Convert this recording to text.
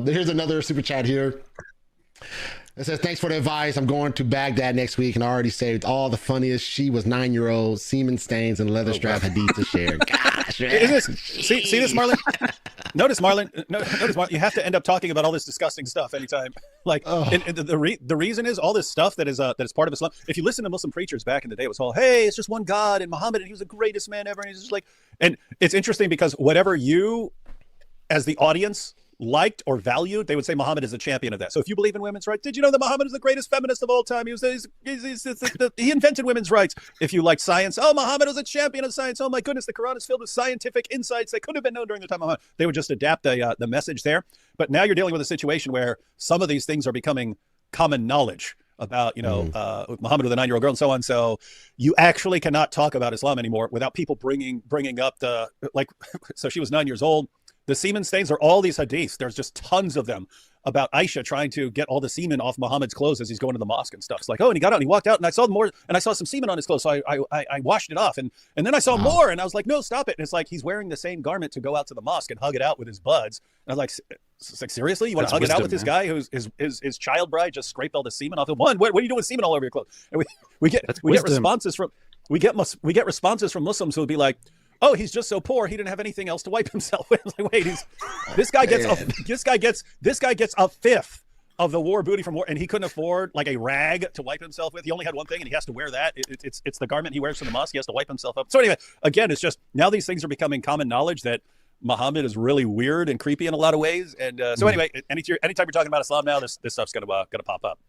Here's another super chat here. It says, thanks for the advice. I'm going to Baghdad next week and I already saved all the funniest She Was 9-year-old semen stains and leather strap hadith to share. Gosh, man. See this, Marlon? Notice, Marlon, you have to end up talking about all this disgusting stuff anytime. Like, and the reason is all this stuff that is part of Islam. If you listen to Muslim preachers back in the day, it was all, hey, it's just one God and Muhammad, and he was the greatest man ever. And he's just like, and it's interesting because whatever you, as the audience, liked or valued, they would say Muhammad is a champion of that. So if you believe in women's rights, did you know that Muhammad is the greatest feminist of all time? He invented women's rights. If you like science, oh, Muhammad was a champion of science. Oh my goodness, the Quran is filled with scientific insights that could have been known during the time of Muhammad. They would just adapt the message there. But now you're dealing with a situation where some of these things are becoming common knowledge about, Muhammad with a 9-year-old girl and so on. So you actually cannot talk about Islam anymore without people bringing up so she was 9 years old. The semen stains are all these hadiths. There's just tons of them about Aisha trying to get all the semen off Muhammad's clothes as he's going to the mosque and stuff. It's like, oh, and he got out and he walked out and I saw more and I saw some semen on his clothes. So I washed it off and then I saw more and I was like, no, stop it. And it's like, he's wearing the same garment to go out to the mosque and hug it out with his buds. And I was like, seriously? You want to hug it out with this guy who's his child bride just scraped all the semen off of one? What are you doing with semen all over your clothes? And we get responses from responses from Muslims who would be like, oh, he's just so poor he didn't have anything else to wipe himself with. Like, wait, this guy gets a fifth of the war booty from war, and he couldn't afford like a rag to wipe himself with. He only had one thing, and he has to wear that. It's the garment he wears from the mosque. He has to wipe himself up. So anyway, again, it's just now these things are becoming common knowledge that Muhammad is really weird and creepy in a lot of ways. And so anyway, anytime you're talking about Islam now, this stuff's gonna pop up.